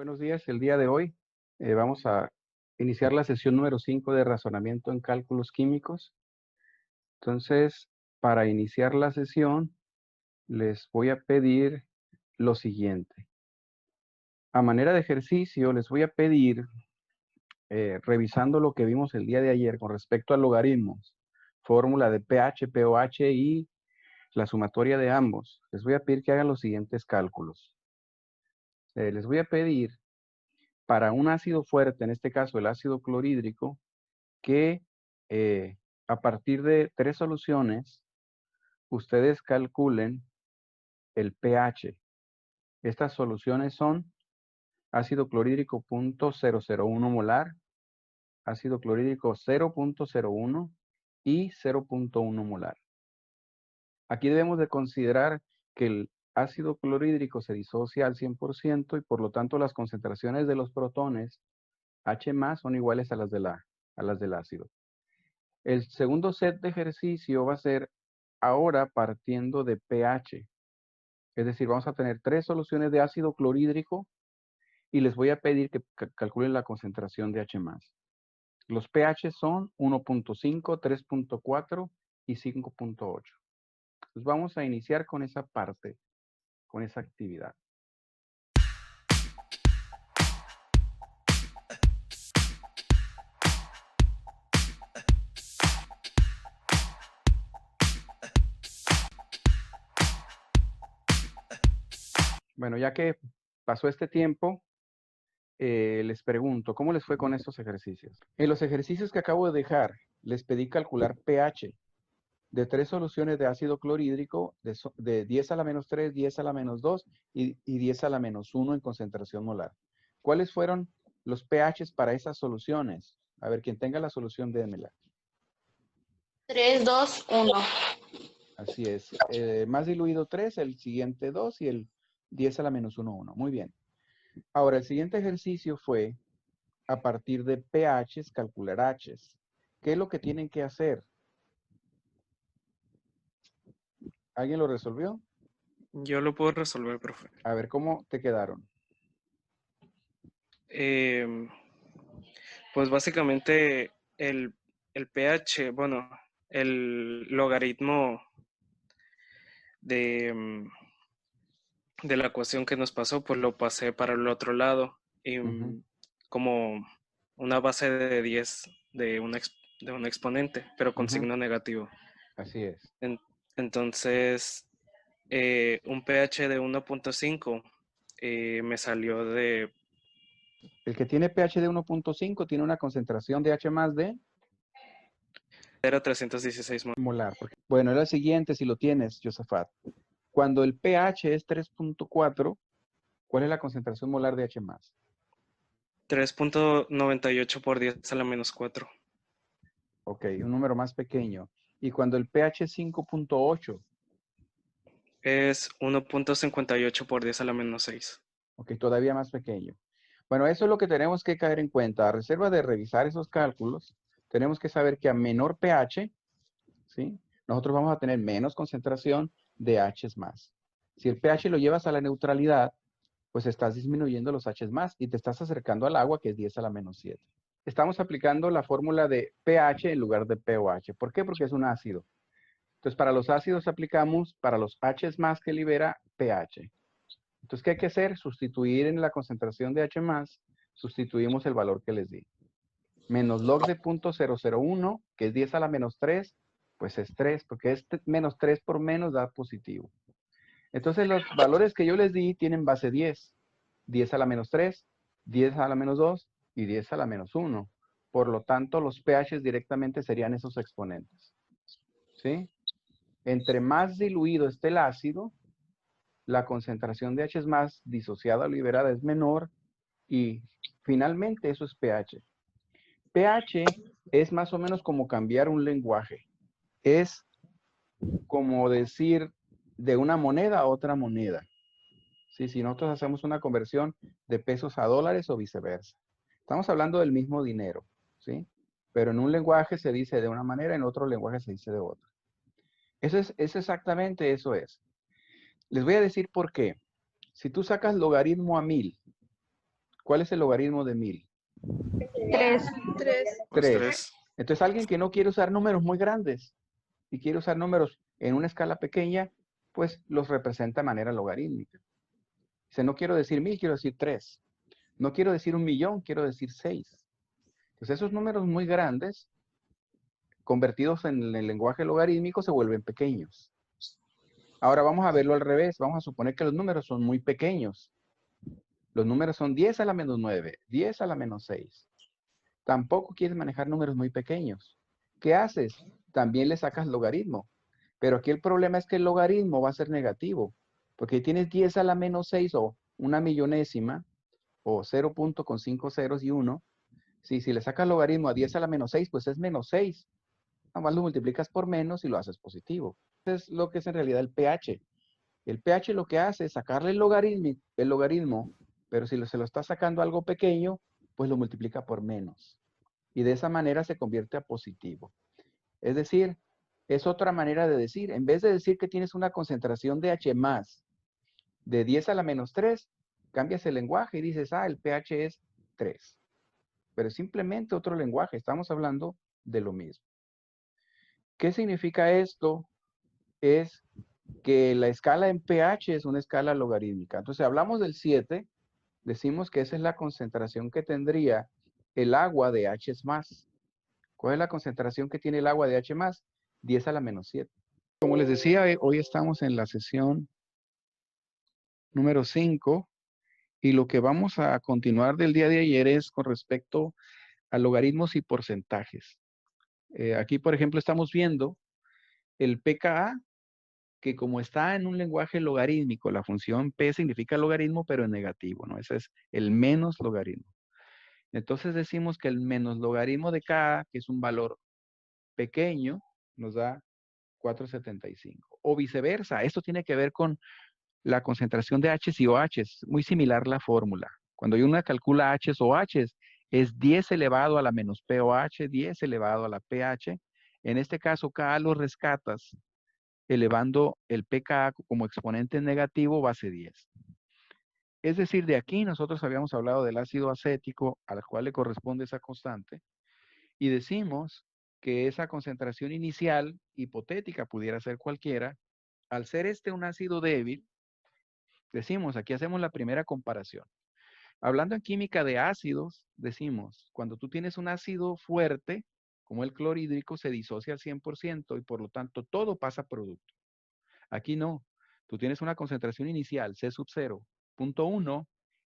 Buenos días. El día de hoy vamos a iniciar la sesión número 5 de razonamiento en cálculos químicos. Entonces, para iniciar la sesión, les voy a pedir lo siguiente. A manera de ejercicio, les voy a pedir, revisando lo que vimos el día de ayer con respecto a logaritmos, fórmula de pH, pOH y la sumatoria de ambos, les voy a pedir que hagan los siguientes cálculos. Les voy a pedir para un ácido fuerte, en este caso el ácido clorhídrico, que a partir de 3 soluciones, ustedes calculen el pH. Estas soluciones son ácido clorhídrico 0.001 molar, ácido clorhídrico 0.01 y 0.1 molar. Aquí debemos de considerar que el ácido clorhídrico se disocia al 100% y por lo tanto las concentraciones de los protones H+ son iguales a las del ácido. El segundo set de ejercicio va a ser ahora partiendo de pH. Es decir, vamos a tener 3 soluciones de ácido clorhídrico y les voy a pedir que calculen la concentración de H+. Los pH son 1.5, 3.4 y 5.8. Pues vamos a iniciar con esa parte, con esa actividad. Bueno, ya que pasó este tiempo, les pregunto, ¿cómo les fue con estos ejercicios? En los ejercicios que acabo de dejar, les pedí calcular pH de 3 soluciones de ácido clorhídrico de 10 a la menos 3, 10 a la menos 2 y 10 a la menos 1 en concentración molar. ¿Cuáles fueron los pHs para esas soluciones? A ver, quien tenga la solución, démela. 3, 2, 1. Así es. Más diluido 3, el siguiente 2 y el 10 a la menos 1, 1. Muy bien. Ahora, el siguiente ejercicio fue, a partir de pHs, calcular Hs. ¿Qué es lo que tienen que hacer? ¿Alguien lo resolvió? Yo lo puedo resolver, profe. A ver, ¿cómo te quedaron? Pues básicamente el pH, bueno, el logaritmo de la ecuación que nos pasó, pues lo pasé para el otro lado y como una base de 10 de un exponente, pero con signo negativo. Así es. Entonces, un pH de 1.5 me salió de... El que tiene pH de 1.5 tiene una concentración de H+ de Era 316 molar. Bueno, era el siguiente, si lo tienes, Josafat. Cuando el pH es 3.4, ¿cuál es la concentración molar de H+? 3.98 por 10 a la menos 4. Ok, un número más pequeño. Y cuando el pH es 5.8, Es 1.58 por 10 a la menos 6. ok, todavía más pequeño. Bueno, eso es lo que tenemos que caer en cuenta. A reserva de revisar esos cálculos, tenemos que saber que a menor pH, ¿sí? Nosotros vamos a tener menos concentración de H+. Si el pH lo llevas a la neutralidad, pues estás disminuyendo los H+ y te estás acercando al agua, que es 10 a la menos 7. Estamos aplicando la fórmula de pH en lugar de pOH. ¿Por qué? Porque es un ácido. Entonces, para los ácidos aplicamos, para los H+ que libera, pH. Entonces, ¿qué hay que hacer? Sustituir en la concentración de H+, sustituimos el valor que les di. Menos log de 0.001, que es 10 a la menos 3, pues es 3, porque es menos 3 por menos da positivo. Entonces, los valores que yo les di tienen base 10. 10 a la menos 3, 10 a la menos 2 y 10 a la menos 1. Por lo tanto, los pHs directamente serían esos exponentes. ¿Sí? Entre más diluido esté el ácido, la concentración de H disociada o liberada es menor y finalmente eso es pH. pH es más o menos como cambiar un lenguaje. Es como decir de una moneda a otra moneda. ¿Sí? Si nosotros hacemos una conversión de pesos a dólares o viceversa. Estamos hablando del mismo dinero, ¿sí? Pero en un lenguaje se dice de una manera, en otro lenguaje se dice de otra. Eso es exactamente eso es. Les voy a decir por qué. Si tú sacas logaritmo a 1000, ¿Cuál es el logaritmo de 1000? 3. 3. 3. Entonces, alguien que no quiere usar números muy grandes y quiere usar números en una escala pequeña, pues los representa de manera logarítmica. Dice, no quiero decir 1000, quiero decir 3. No quiero decir 1.000.000, quiero decir 6. Entonces, esos números muy grandes, convertidos en el lenguaje logarítmico, se vuelven pequeños. Ahora vamos a verlo al revés. Vamos a suponer que los números son muy pequeños. Los números son 10 a la menos 9, 10 a la menos 6. Tampoco quieres manejar números muy pequeños. ¿Qué haces? También le sacas logaritmo. Pero aquí el problema es que el logaritmo va a ser negativo. Porque tienes 10 a la menos 6 o una millonésima o 0 punto con 5 ceros y 1. Si le sacas logaritmo a 10 a la menos 6, pues es menos 6. Nada más lo multiplicas por menos y lo haces positivo. Es lo que es en realidad el pH. El pH lo que hace es sacarle el logaritmo, pero si se lo está sacando algo pequeño, pues lo multiplica por menos. Y de esa manera se convierte a positivo. Es decir, es otra manera de decir, en vez de decir que tienes una concentración de H más de 10 a la menos 3, cambias el lenguaje y dices, el pH es 3. Pero es simplemente otro lenguaje, estamos hablando de lo mismo. ¿Qué significa esto? Es que la escala en pH es una escala logarítmica. Entonces, hablamos del 7, decimos que esa es la concentración que tendría el agua de H más. ¿Cuál es la concentración que tiene el agua de H más? 10 a la menos 7. Como les decía, hoy estamos en la sesión número 5 y lo que vamos a continuar del día de ayer es con respecto a logaritmos y porcentajes. Aquí, por ejemplo, estamos viendo el pKa, que como está en un lenguaje logarítmico, la función p significa logaritmo, pero en negativo, ¿no? Ese es el menos logaritmo. Entonces decimos que el menos logaritmo de k, que es un valor pequeño, nos da 475. O viceversa, esto tiene que ver con la concentración de H's y OH's, muy similar la fórmula. Cuando uno calcula H's o OH's, es 10 elevado a la menos POH, 10 elevado a la pH. En este caso, K lo rescatas elevando el pKa como exponente negativo base 10. Es decir, de aquí nosotros habíamos hablado del ácido acético al cual le corresponde esa constante y decimos que esa concentración inicial, hipotética, pudiera ser cualquiera, al ser este un ácido débil, decimos, aquí hacemos la primera comparación. Hablando en química de ácidos, decimos, cuando tú tienes un ácido fuerte, como el clorhídrico, se disocia al 100% y por lo tanto todo pasa a producto. Aquí no. Tú tienes una concentración inicial, C sub 0.1,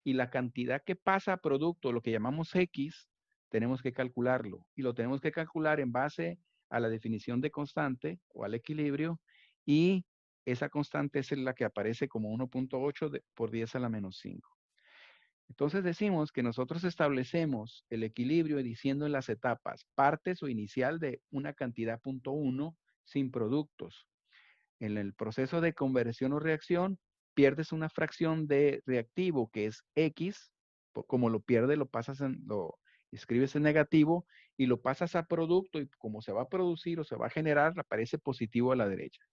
y la cantidad que pasa a producto, lo que llamamos X, tenemos que calcularlo. Y lo tenemos que calcular en base a la definición de constante o al equilibrio, y esa constante es la que aparece como 1.8 por 10 a la menos 5. Entonces decimos que nosotros establecemos el equilibrio diciendo en las etapas partes o inicial de una cantidad 0.1 sin productos. En el proceso de conversión o reacción, pierdes una fracción de reactivo que es X, como lo pierdes, lo escribes en negativo y lo pasas a producto y como se va a producir o se va a generar, aparece positivo a la derecha.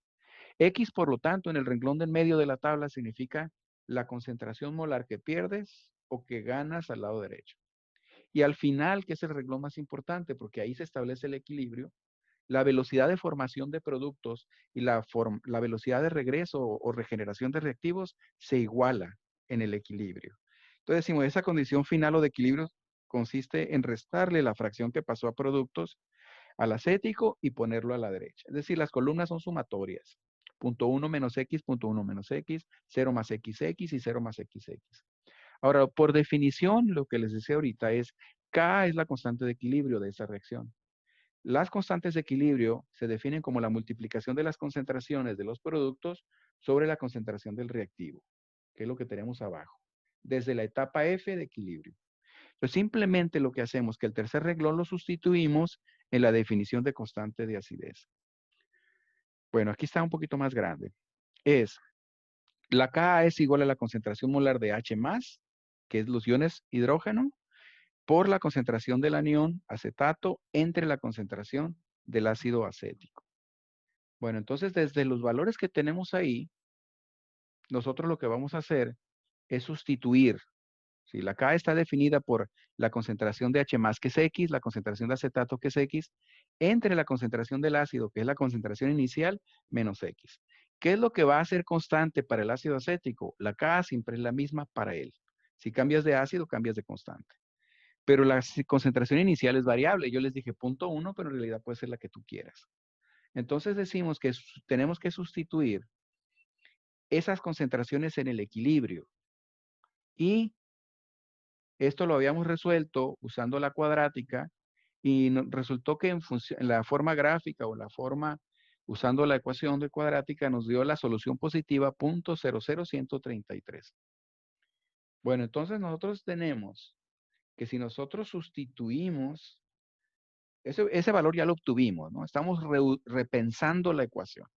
X, por lo tanto, en el renglón del medio de la tabla significa la concentración molar que pierdes o que ganas al lado derecho. Y al final, que es el renglón más importante, porque ahí se establece el equilibrio, la velocidad de formación de productos y la velocidad de regreso o regeneración de reactivos se iguala en el equilibrio. Entonces decimos, esa condición final o de equilibrio consiste en restarle la fracción que pasó a productos al acético y ponerlo a la derecha. Es decir, las columnas son sumatorias. Punto 1 menos X, punto 1 menos X, 0 más XX y 0 más XX. Ahora, por definición, lo que les decía ahorita es, K es la constante de equilibrio de esa reacción. Las constantes de equilibrio se definen como la multiplicación de las concentraciones de los productos sobre la concentración del reactivo, que es lo que tenemos abajo, desde la etapa F de equilibrio. Entonces, simplemente lo que hacemos es que el tercer renglón lo sustituimos en la definición de constante de acidez. Bueno, aquí está un poquito más grande. Es, la Ka es igual a la concentración molar de H+, que es los iones hidrógeno, por la concentración del anión acetato entre la concentración del ácido acético. Bueno, entonces desde los valores que tenemos ahí, nosotros lo que vamos a hacer es sustituir ¿sí? La K está definida por la concentración de H más, que es X, la concentración de acetato, que es X, entre la concentración del ácido, que es la concentración inicial, menos X. ¿Qué es lo que va a ser constante para el ácido acético? La K siempre es la misma para él. Si cambias de ácido, cambias de constante. Pero la concentración inicial es variable. Yo les dije 0.1, pero en realidad puede ser la que tú quieras. Entonces decimos que tenemos que sustituir esas concentraciones en el equilibrio. Y esto lo habíamos resuelto usando la cuadrática y resultó que en la forma gráfica o la forma usando la ecuación de cuadrática nos dio la solución positiva 0.00133. Bueno, entonces nosotros tenemos que si nosotros sustituimos, ese valor ya lo obtuvimos, ¿no? Estamos repensando la ecuación.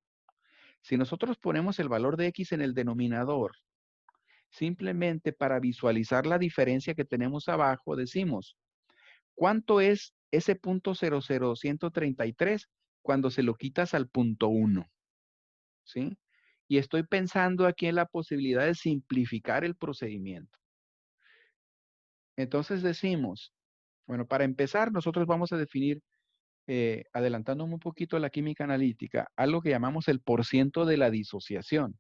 Si nosotros ponemos el valor de X en el denominador, simplemente para visualizar la diferencia que tenemos abajo, decimos, ¿cuánto es ese 0.00133 cuando se lo quitas al punto 1? ¿Sí? Y estoy pensando aquí en la posibilidad de simplificar el procedimiento. Entonces decimos, bueno, para empezar, nosotros vamos a definir, adelantándome un poquito a la química analítica, algo que llamamos el porciento de la disociación.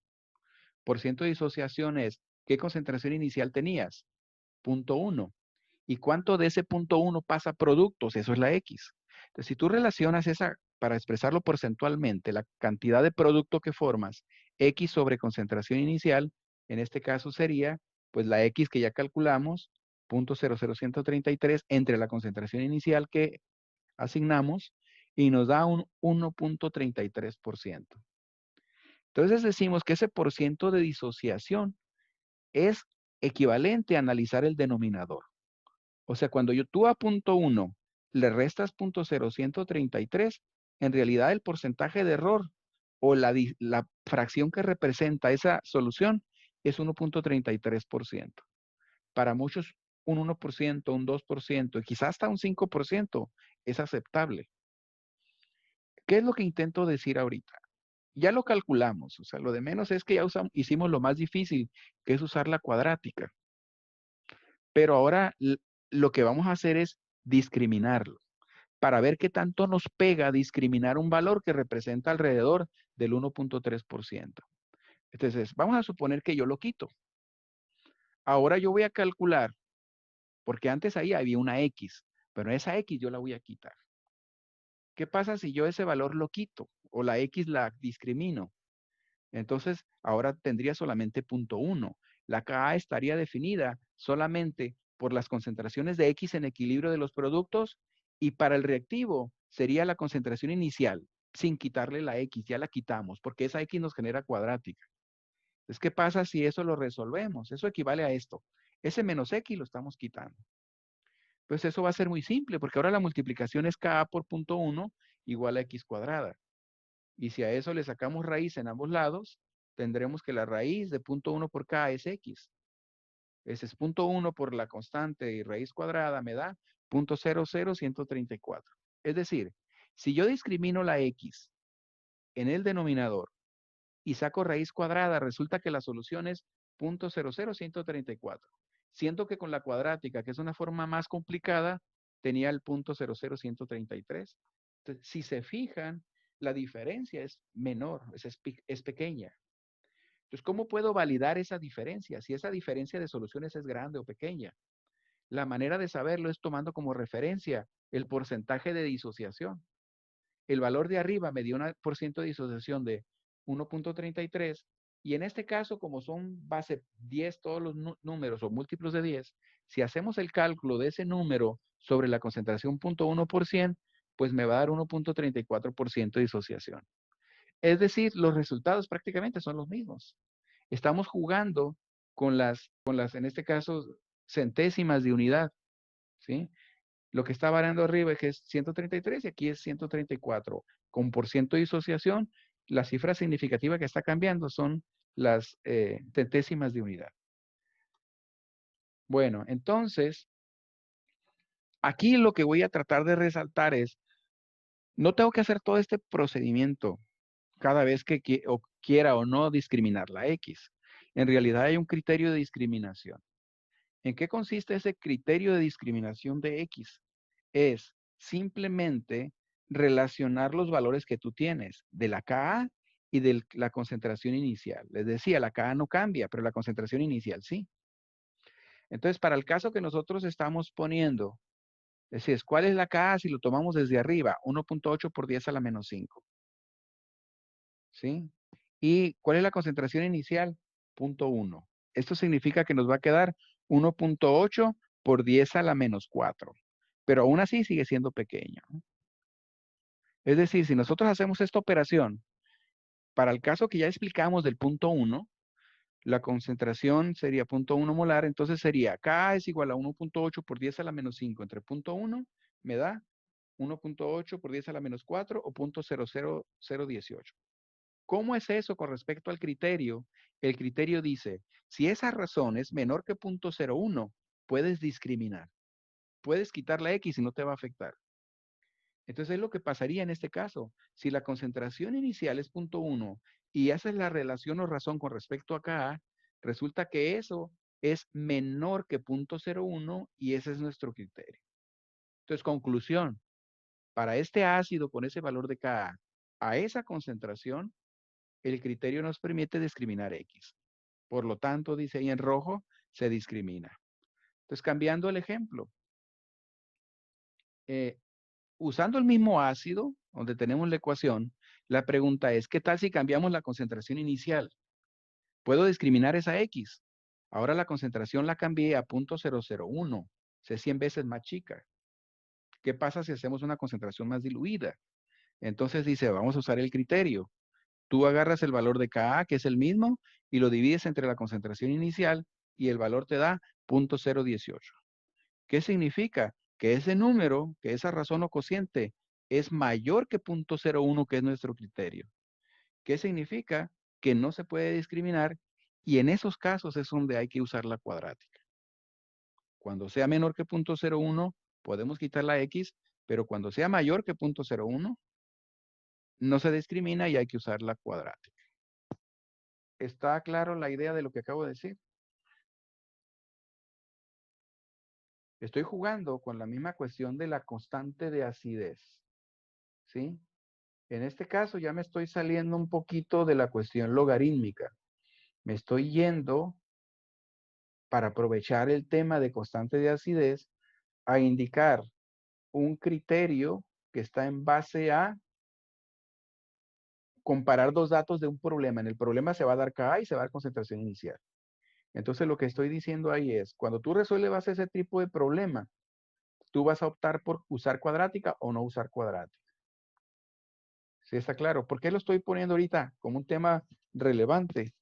Porciento de disociación es, ¿qué concentración inicial tenías? 0.1. ¿Y cuánto de ese 0.1 pasa a productos? Eso es la X. Entonces, si tú relacionas esa, para expresarlo porcentualmente, la cantidad de producto que formas, X sobre concentración inicial, en este caso sería, pues la X que ya calculamos, 0.00133 entre la concentración inicial que asignamos y nos da un 1.33%. Entonces decimos que ese porciento de disociación es equivalente a analizar el denominador. O sea, cuando tú a 0.1 le restas 0.0133, en realidad el porcentaje de error o la fracción que representa esa solución es 1.33%. Para muchos un 1%, un 2%, y quizás hasta un 5% es aceptable. ¿Qué es lo que intento decir ahorita? Ya lo calculamos, o sea, lo de menos es que ya hicimos lo más difícil, que es usar la cuadrática. Pero ahora lo que vamos a hacer es discriminarlo, para ver qué tanto nos pega discriminar un valor que representa alrededor del 1.3%. Entonces, vamos a suponer que yo lo quito. Ahora yo voy a calcular, porque antes ahí había una X, pero esa X yo la voy a quitar. ¿Qué pasa si yo ese valor lo quito o la X la discrimino? Entonces, ahora tendría solamente 0.1. La Ka estaría definida solamente por las concentraciones de X en equilibrio de los productos y para el reactivo sería la concentración inicial, sin quitarle la X, ya la quitamos, porque esa X nos genera cuadrática. Entonces, ¿qué pasa si eso lo resolvemos? Eso equivale a esto. Ese menos X lo estamos quitando. Pues eso va a ser muy simple, porque ahora la multiplicación es Ka por 0.1 igual a X cuadrada. Y si a eso le sacamos raíz en ambos lados, tendremos que la raíz de 0.1 por K es X. Ese es 0.1 por la constante y raíz cuadrada me da 0.00134. Es decir, si yo discrimino la X en el denominador y saco raíz cuadrada, resulta que la solución es 0.00134. Siento que con la cuadrática, que es una forma más complicada, tenía el 0.00133. Entonces, si se fijan, la diferencia es menor, es pequeña. Entonces, ¿cómo puedo validar esa diferencia? Si esa diferencia de soluciones es grande o pequeña. La manera de saberlo es tomando como referencia el porcentaje de disociación. El valor de arriba me dio un porcentaje de disociación de 1.33 y en este caso, como son base 10 todos los números o múltiplos de 10, si hacemos el cálculo de ese número sobre la concentración 0.1%, pues me va a dar 1.34% de disociación. Es decir, los resultados prácticamente son los mismos. Estamos jugando con las, en este caso, centésimas de unidad, ¿sí? Lo que está variando arriba es que es 133 y aquí es 134. Con porciento de disociación, la cifra significativa que está cambiando son las centésimas de unidad. Bueno, entonces, aquí lo que voy a tratar de resaltar es, no tengo que hacer todo este procedimiento cada vez que quiera o no discriminar la X. En realidad hay un criterio de discriminación. ¿En qué consiste ese criterio de discriminación de X? Es simplemente relacionar los valores que tú tienes de la Ka y de la concentración inicial. Les decía, la Ka no cambia, pero la concentración inicial sí. Entonces, para el caso que nosotros estamos poniendo, es decir, ¿cuál es la Ka si lo tomamos desde arriba? 1.8 por 10 a la menos 5. ¿Sí? ¿Y cuál es la concentración inicial? 0.1. Esto significa que nos va a quedar 1.8 por 10 a la menos 4. Pero aún así sigue siendo pequeño. Es decir, si nosotros hacemos esta operación, para el caso que ya explicamos del punto 1, la concentración sería 0.1 molar, entonces sería K es igual a 1.8 por 10 a la menos 5 entre 0.1 me da 1.8 por 10 a la menos 4 o 0.00018. ¿Cómo es eso con respecto al criterio? El criterio dice, si esa razón es menor que 0.01, puedes discriminar. Puedes quitar la X y no te va a afectar. Entonces es lo que pasaría en este caso. Si la concentración inicial es 0.1 y haces la relación o razón con respecto a Ka, resulta que eso es menor que 0.01 y ese es nuestro criterio. Entonces, conclusión, para este ácido con ese valor de Ka a esa concentración, el criterio nos permite discriminar X. Por lo tanto, dice ahí en rojo, se discrimina. Entonces, cambiando el ejemplo, usando el mismo ácido, donde tenemos la ecuación, la pregunta es, ¿qué tal si cambiamos la concentración inicial? ¿Puedo discriminar esa X? Ahora la concentración la cambié a 0.001, es 100 veces más chica. ¿Qué pasa si hacemos una concentración más diluida? Entonces dice, vamos a usar el criterio. Tú agarras el valor de Ka, que es el mismo, y lo divides entre la concentración inicial y el valor te da 0.018. ¿Qué significa? Que ese número, que esa razón o cociente es mayor que 0.01, que es nuestro criterio. ¿Qué significa? Que no se puede discriminar y en esos casos es donde hay que usar la cuadrática. Cuando sea menor que 0.01, podemos quitar la X, pero cuando sea mayor que 0.01, no se discrimina y hay que usar la cuadrática. ¿Está claro la idea de lo que acabo de decir? Estoy jugando con la misma cuestión de la constante de acidez. ¿Sí? En este caso ya me estoy saliendo un poquito de la cuestión logarítmica. Me estoy yendo, para aprovechar el tema de constante de acidez, a indicar un criterio que está en base a comparar dos datos de un problema. En el problema se va a dar Ka y se va a dar concentración inicial. Entonces lo que estoy diciendo ahí es, cuando tú resuelvas ese tipo de problema, tú vas a optar por usar cuadrática o no usar cuadrática. ¿Sí está claro? ¿Por qué lo estoy poniendo ahorita como un tema relevante?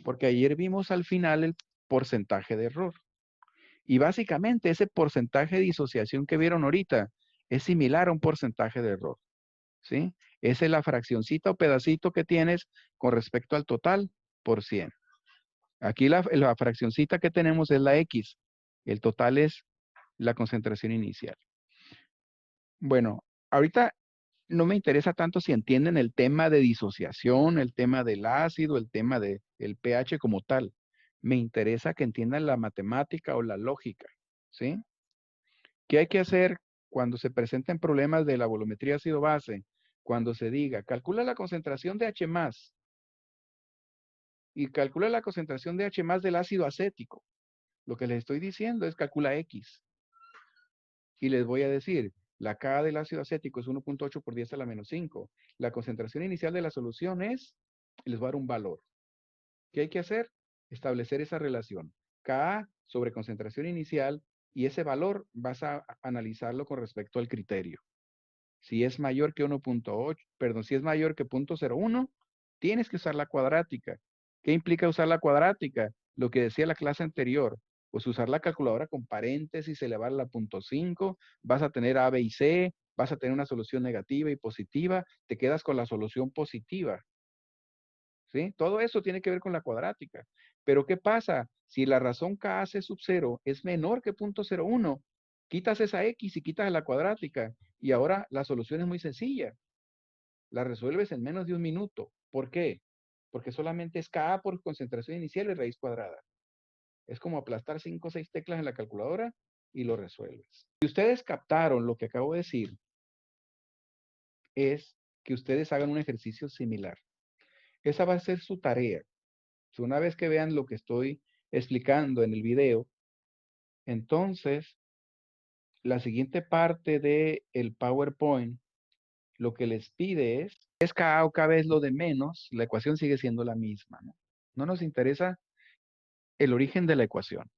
Porque ayer vimos al final el porcentaje de error. Y básicamente ese porcentaje de disociación que vieron ahorita es similar a un porcentaje de error. ¿Sí? Esa es la fraccioncita o pedacito que tienes con respecto al total por 100. Aquí la fraccioncita que tenemos es la X. El total es la concentración inicial. Bueno, ahorita no me interesa tanto si entienden el tema de disociación, el tema del ácido, el tema del pH como tal. Me interesa que entiendan la matemática o la lógica, ¿sí? ¿Qué hay que hacer cuando se presenten problemas de la volumetría ácido-base? Cuando se diga, calcula la concentración de H+, y calcula la concentración de H+ del ácido acético. Lo que les estoy diciendo es calcula X. Y les voy a decir, la K del ácido acético es 1.8 por 10 a la menos 5. La concentración inicial de la solución es, les voy a dar un valor. ¿Qué hay que hacer? Establecer esa relación. Ka sobre concentración inicial y ese valor vas a analizarlo con respecto al criterio. Si es mayor que 1.8, perdón, si es mayor que 0.01, tienes que usar la cuadrática. ¿Qué implica usar la cuadrática? Lo que decía la clase anterior, pues usar la calculadora con paréntesis, elevarla a 0.5, vas a tener A, B y C, vas a tener una solución negativa y positiva, te quedas con la solución positiva. ¿Sí? Todo eso tiene que ver con la cuadrática. Pero ¿qué pasa? Si la razón K C sub 0 es menor que 0.01, quitas esa X y quitas la cuadrática. Y ahora la solución es muy sencilla. La resuelves en menos de un minuto. ¿Por qué? Porque solamente es Ka por concentración inicial y raíz cuadrada. Es como aplastar 5 o 6 teclas en la calculadora y lo resuelves. Si ustedes captaron lo que acabo de decir, es que ustedes hagan un ejercicio similar. Esa va a ser su tarea. Si una vez que vean lo que estoy explicando en el video, entonces la siguiente parte del PowerPoint lo que les pide es K o KB es lo de menos, la ecuación sigue siendo la misma, ¿no? No nos interesa el origen de la ecuación.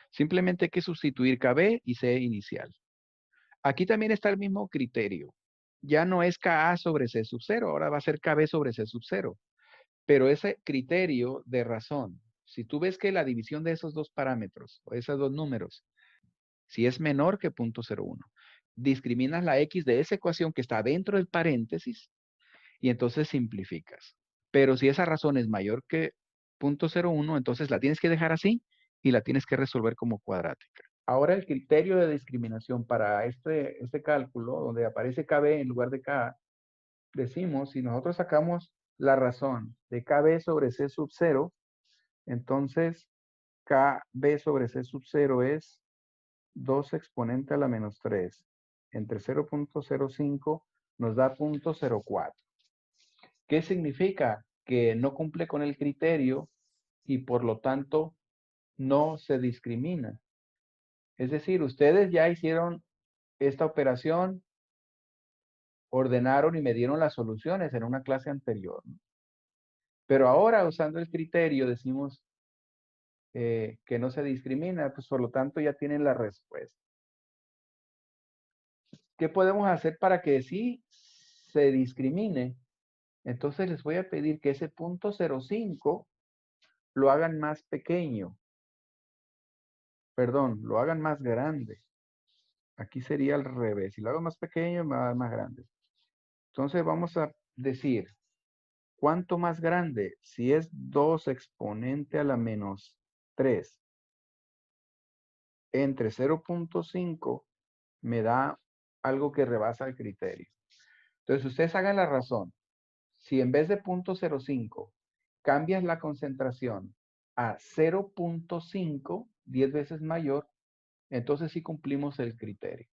Simplemente hay que sustituir KB y C inicial. Aquí también está el mismo criterio. Ya no es KA sobre C sub 0, ahora va a ser KB sobre C sub 0. Pero ese criterio de razón, si tú ves que la división de esos dos parámetros, o esos dos números, si es menor que 0.01, discriminas la X de esa ecuación que está dentro del paréntesis y entonces simplificas. Pero si esa razón es mayor que 0.01, entonces la tienes que dejar así y la tienes que resolver como cuadrática. Ahora el criterio de discriminación para este cálculo, donde aparece KB en lugar de K, decimos, si nosotros sacamos la razón de KB sobre C sub 0, entonces KB sobre C sub 0 es 2 exponente a la menos 3. Entre 0.05 nos da 0.04. ¿Qué significa? Que no cumple con el criterio y por lo tanto no se discrimina. Es decir, ustedes ya hicieron esta operación, ordenaron y me dieron las soluciones en una clase anterior, ¿no? Pero ahora usando el criterio decimos que no se discrimina, pues por lo tanto ya tienen la respuesta. ¿Qué podemos hacer para que sí se discrimine? Entonces les voy a pedir que ese 0.05 lo hagan más pequeño. Perdón, lo hagan más grande. Aquí sería al revés. Si lo hago más pequeño, me va a dar más grande. Entonces vamos a decir, ¿cuánto más grande? Si es 2 exponente a la menos 3 entre 0.5 me da algo que rebasa el criterio. Entonces ustedes hagan la razón. Si en vez de 0.05 cambias la concentración a 0.5, 10 veces mayor, entonces sí cumplimos el criterio.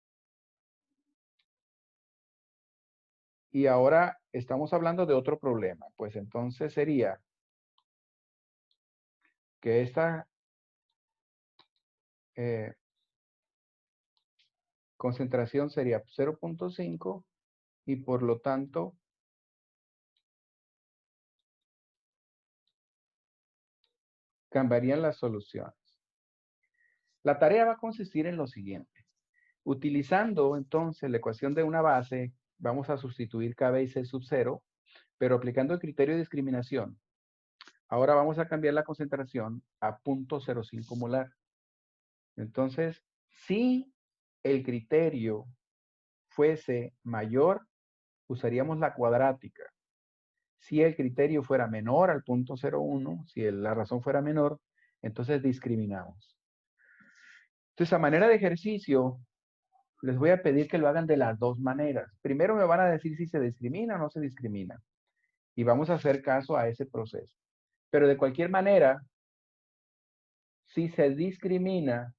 Y ahora estamos hablando de otro problema. Pues entonces sería que esta concentración sería 0.5 y por lo tanto cambiarían las soluciones. La tarea va a consistir en lo siguiente. Utilizando entonces la ecuación de una base, vamos a sustituir KB y C sub 0, pero aplicando el criterio de discriminación. Ahora vamos a cambiar la concentración a 0.05 molar. Entonces, si el criterio fuese mayor, usaríamos la cuadrática. Si el criterio fuera menor al 0.01, si la razón fuera menor, entonces discriminamos. Entonces, a manera de ejercicio, les voy a pedir que lo hagan de las dos maneras. Primero me van a decir si se discrimina o no se discrimina. Y vamos a hacer caso a ese proceso. Pero de cualquier manera, si se discrimina,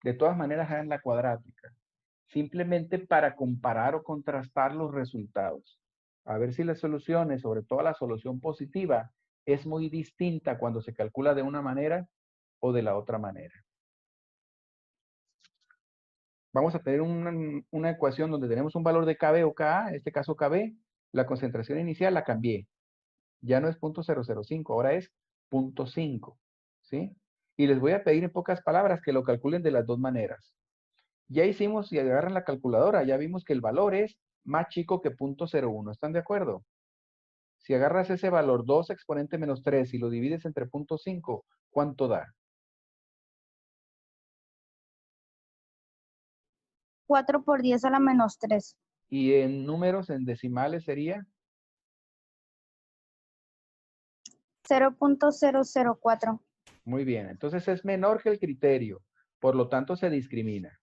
de todas maneras hagan la cuadrática. Simplemente para comparar o contrastar los resultados. A ver si las soluciones, sobre todo la solución positiva, es muy distinta cuando se calcula de una manera o de la otra manera. Vamos a tener una ecuación donde tenemos un valor de KB o KA, en este caso KB, la concentración inicial la cambié. Ya no es 0.005, ahora es 0.5, ¿sí? Y les voy a pedir en pocas palabras que lo calculen de las dos maneras. Ya hicimos, si agarran la calculadora, ya vimos que el valor es más chico que 0.01. ¿Están de acuerdo? Si agarras ese valor 2 exponente menos 3 y lo divides entre 0.5, ¿cuánto da? 4 por 10 a la menos 3. Y en números, en decimales sería 0.004. muy bien. Entonces es menor que el criterio, por lo tanto se discrimina.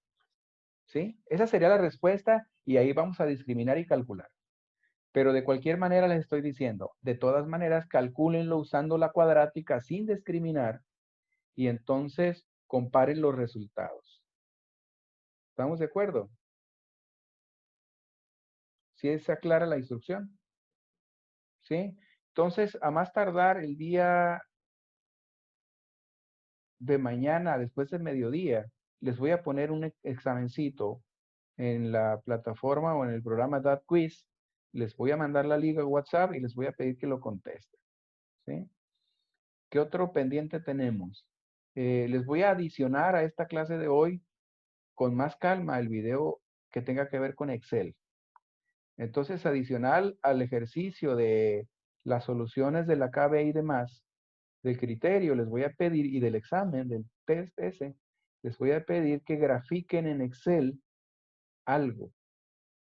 ¿Sí? Esa sería la respuesta y ahí vamos a discriminar y calcular. Pero de cualquier manera les estoy diciendo, de todas maneras, calcúlenlo usando la cuadrática sin discriminar y entonces comparen los resultados. ¿Estamos de acuerdo? ¿Sí se aclara la instrucción? ¿Sí? Entonces, a más tardar el día de mañana, después del mediodía, les voy a poner un examencito en la plataforma o en el programa DAT-Quiz. Les voy a mandar la liga a WhatsApp y les voy a pedir que lo contesten. ¿Sí? ¿Qué otro pendiente tenemos? Les voy a adicionar a esta clase de hoy con más calma el video que tenga que ver con Excel. Entonces, adicional al ejercicio de las soluciones de la KB y demás, del criterio, les voy a pedir, y del examen, del test ese, les voy a pedir que grafiquen en Excel algo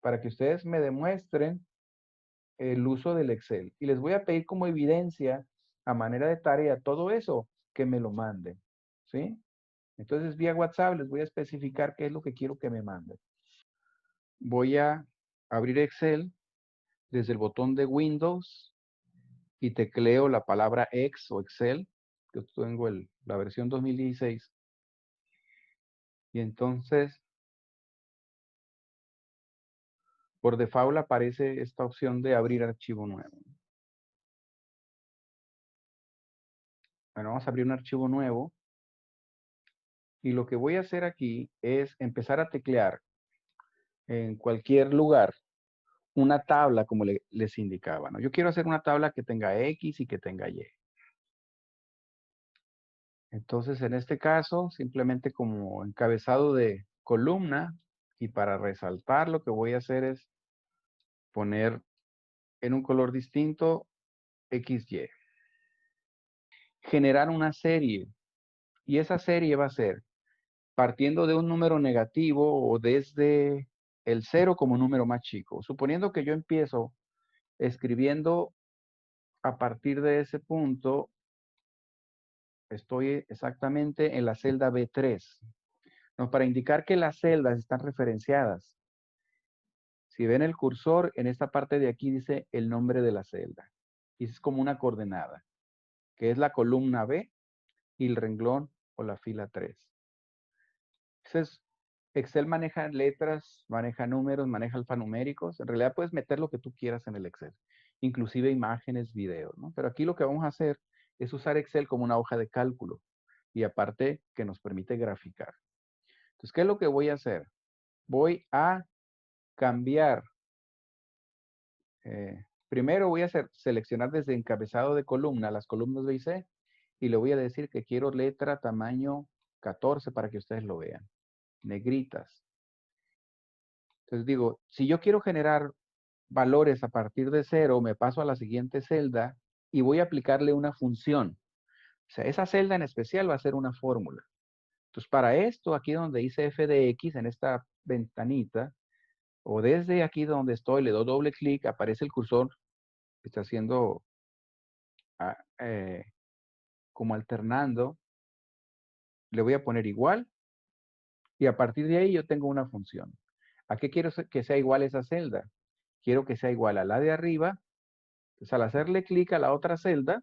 para que ustedes me demuestren el uso del Excel. Y les voy a pedir como evidencia, a manera de tarea, todo eso, que me lo manden. ¿Sí? Entonces, vía WhatsApp les voy a especificar qué es lo que quiero que me manden. Voy a abrir Excel desde el botón de Windows y tecleo la palabra Ex o Excel. Yo tengo la versión 2016. Y entonces, por default aparece esta opción de abrir archivo nuevo. Bueno, vamos a abrir un archivo nuevo. Y lo que voy a hacer aquí es empezar a teclear en cualquier lugar una tabla como les indicaba, ¿no? Yo quiero hacer una tabla que tenga X y que tenga Y. Entonces, en este caso, simplemente como encabezado de columna, y para resaltar lo que voy a hacer es poner en un color distinto XY. Generar una serie, y esa serie va a ser partiendo de un número negativo o desde el 0 como número más chico. Suponiendo que yo empiezo escribiendo a partir de ese punto, estoy exactamente en la celda B3. No, para indicar que las celdas están referenciadas. Si ven el cursor, en esta parte de aquí dice el nombre de la celda. Y es como una coordenada, que es la columna B y el renglón o la fila 3. Entonces, Excel maneja letras, maneja números, maneja alfanuméricos. En realidad puedes meter lo que tú quieras en el Excel, inclusive imágenes, videos, ¿no? Pero aquí lo que vamos a hacer es usar Excel como una hoja de cálculo y aparte que nos permite graficar. Entonces, ¿qué es lo que voy a hacer? Voy a cambiar. Primero voy a seleccionar desde encabezado de columna las columnas B y C y le voy a decir que quiero letra tamaño 14 para que ustedes lo vean. Negritas. Entonces digo, si yo quiero generar valores a partir de 0, me paso a la siguiente celda y voy a aplicarle una función. O sea, esa celda en especial va a ser una fórmula. Entonces, para esto, aquí donde dice f de x, en esta ventanita, o desde aquí donde estoy, le doy doble clic, aparece el cursor que está haciendo como alternando. Le voy a poner igual y a partir de ahí yo tengo una función. ¿A qué quiero que sea igual esa celda? Quiero que sea igual a la de arriba. Entonces, al hacerle clic a la otra celda,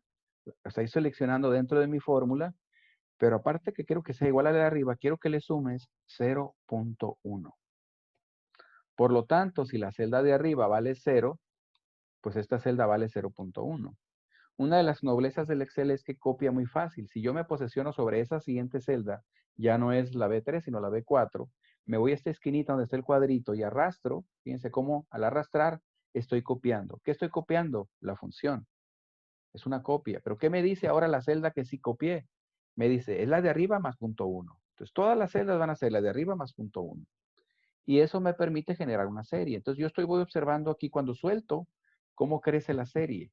estoy seleccionando dentro de mi fórmula, pero aparte que quiero que sea igual a la de arriba, quiero que le sumes 0.1. Por lo tanto, si la celda de arriba vale 0, pues esta celda vale 0.1. Una de las noblezas del Excel es que copia muy fácil. Si yo me posesiono sobre esa siguiente celda, ya no es la B3, sino la B4, me voy a esta esquinita donde está el cuadrito y arrastro. Fíjense cómo al arrastrar estoy copiando. ¿Qué estoy copiando? La función. Es una copia. Pero ¿qué me dice ahora la celda que sí copié? Me dice, es la de arriba más punto 1. Entonces, todas las celdas van a ser la de arriba más punto 1. Y eso me permite generar una serie. Entonces, voy observando aquí cuando suelto cómo crece la serie.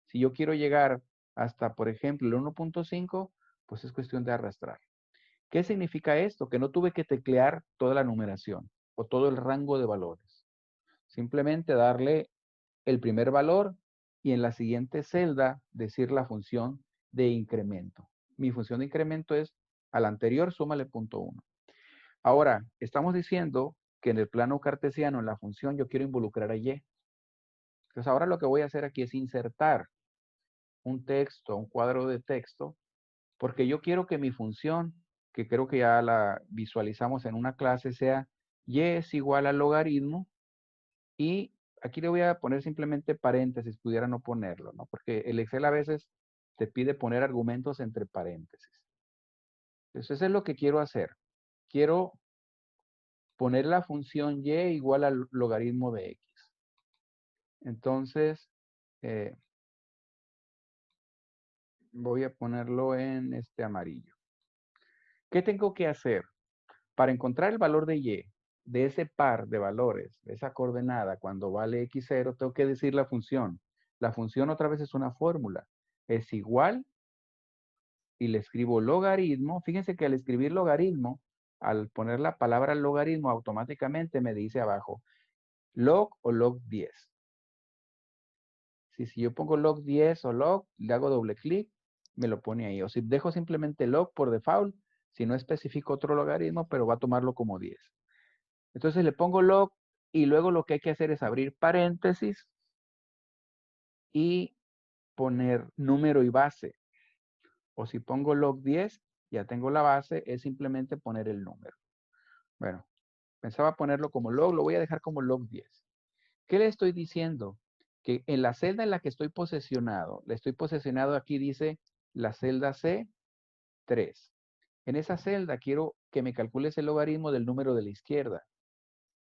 Si yo quiero llegar hasta, por ejemplo, el 1.5, pues es cuestión de arrastrar. ¿Qué significa esto? Que no tuve que teclear toda la numeración o todo el rango de valores. Simplemente darle el primer valor y en la siguiente celda decir la función de incremento. Mi función de incremento es al anterior súmale punto 1. Ahora, estamos diciendo que en el plano cartesiano, en la función, yo quiero involucrar a y. Entonces, ahora lo que voy a hacer aquí es insertar un texto, un cuadro de texto porque yo quiero que mi función, que creo que ya la visualizamos en una clase, sea y es igual al logaritmo, y aquí le voy a poner simplemente paréntesis, pudiera no ponerlo, ¿no? Porque el Excel a veces te pide poner argumentos entre paréntesis. Entonces, eso es lo que quiero hacer. Quiero poner la función y igual al logaritmo de x. Entonces, voy a ponerlo en este amarillo. ¿Qué tengo que hacer? Para encontrar el valor de y, de ese par de valores, de esa coordenada, cuando vale x0, tengo que decir la función. La función otra vez es una fórmula. Es igual, y le escribo logaritmo. Fíjense que al escribir logaritmo, al poner la palabra logaritmo, automáticamente me dice abajo, log o log 10. Si yo pongo log 10 o log, le hago doble clic, me lo pone ahí. O si dejo simplemente log por default, si no especifico otro logaritmo, pero va a tomarlo como 10. Entonces le pongo log y luego lo que hay que hacer es abrir paréntesis y poner número y base. O si pongo log 10, ya tengo la base, es simplemente poner el número. Bueno, pensaba ponerlo como log, lo voy a dejar como log 10. ¿Qué le estoy diciendo? Que en la celda en la que estoy posesionado, aquí dice la celda C3. En esa celda quiero que me calcules el logaritmo del número de la izquierda.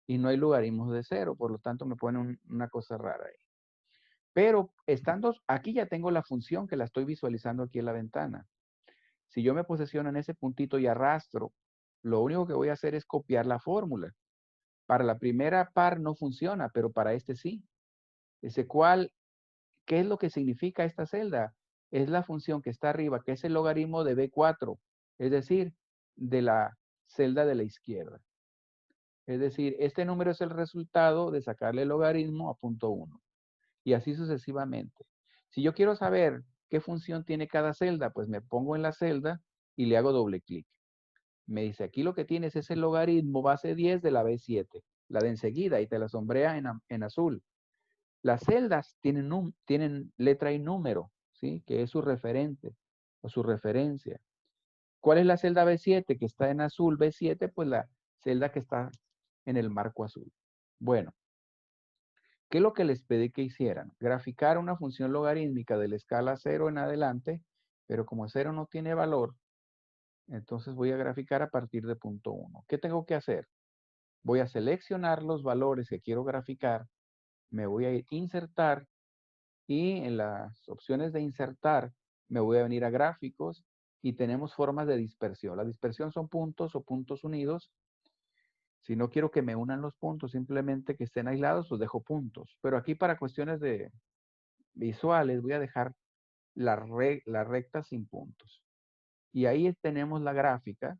Y no hay logaritmos de 0, por lo tanto me pone una cosa rara ahí. Pero estando aquí ya tengo la función que la estoy visualizando aquí en la ventana. Si yo me posesiono en ese puntito y arrastro, lo único que voy a hacer es copiar la fórmula. Para la primera par no funciona, pero para este sí. Ese cual, ¿qué es lo que significa esta celda? Es la función que está arriba, que es el logaritmo de B4, es decir, de la celda de la izquierda. Es decir, este número es el resultado de sacarle el logaritmo a punto 1. Y así sucesivamente. Si yo quiero saber qué función tiene cada celda, pues me pongo en la celda y le hago doble clic. Me dice, aquí lo que tienes es el logaritmo base 10 de la B7, la de enseguida, y te la sombrea en azul. Las celdas tienen letra y número, ¿sí? Que es su referente o su referencia. ¿Cuál es la celda B7 que está en azul? B7, pues la celda que está en el marco azul. Bueno, ¿qué es lo que les pedí que hicieran? Graficar una función logarítmica de la escala 0 en adelante, pero como 0 no tiene valor, entonces voy a graficar a partir de punto 1. ¿Qué tengo que hacer? Voy a seleccionar los valores que quiero graficar, me voy a ir a insertar y en las opciones de insertar me voy a venir a gráficos y tenemos formas de dispersión. La dispersión son puntos o puntos unidos. Si no quiero que me unan los puntos, simplemente que estén aislados, los dejo puntos. Pero aquí para cuestiones de visuales voy a dejar la recta sin puntos. Y ahí tenemos la gráfica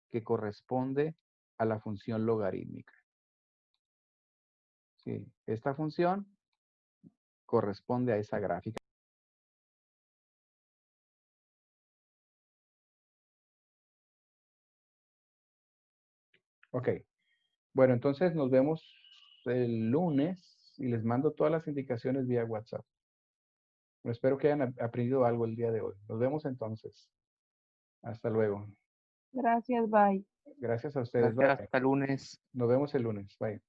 que corresponde a la función logarítmica. Sí, esta función corresponde a esa gráfica. Ok, bueno, entonces nos vemos el lunes y les mando todas las indicaciones vía WhatsApp. Espero que hayan aprendido algo el día de hoy. Nos vemos entonces. Hasta luego. Gracias, bye. Gracias a ustedes. Gracias, Bye. hasta lunes. Nos vemos el lunes. Bye.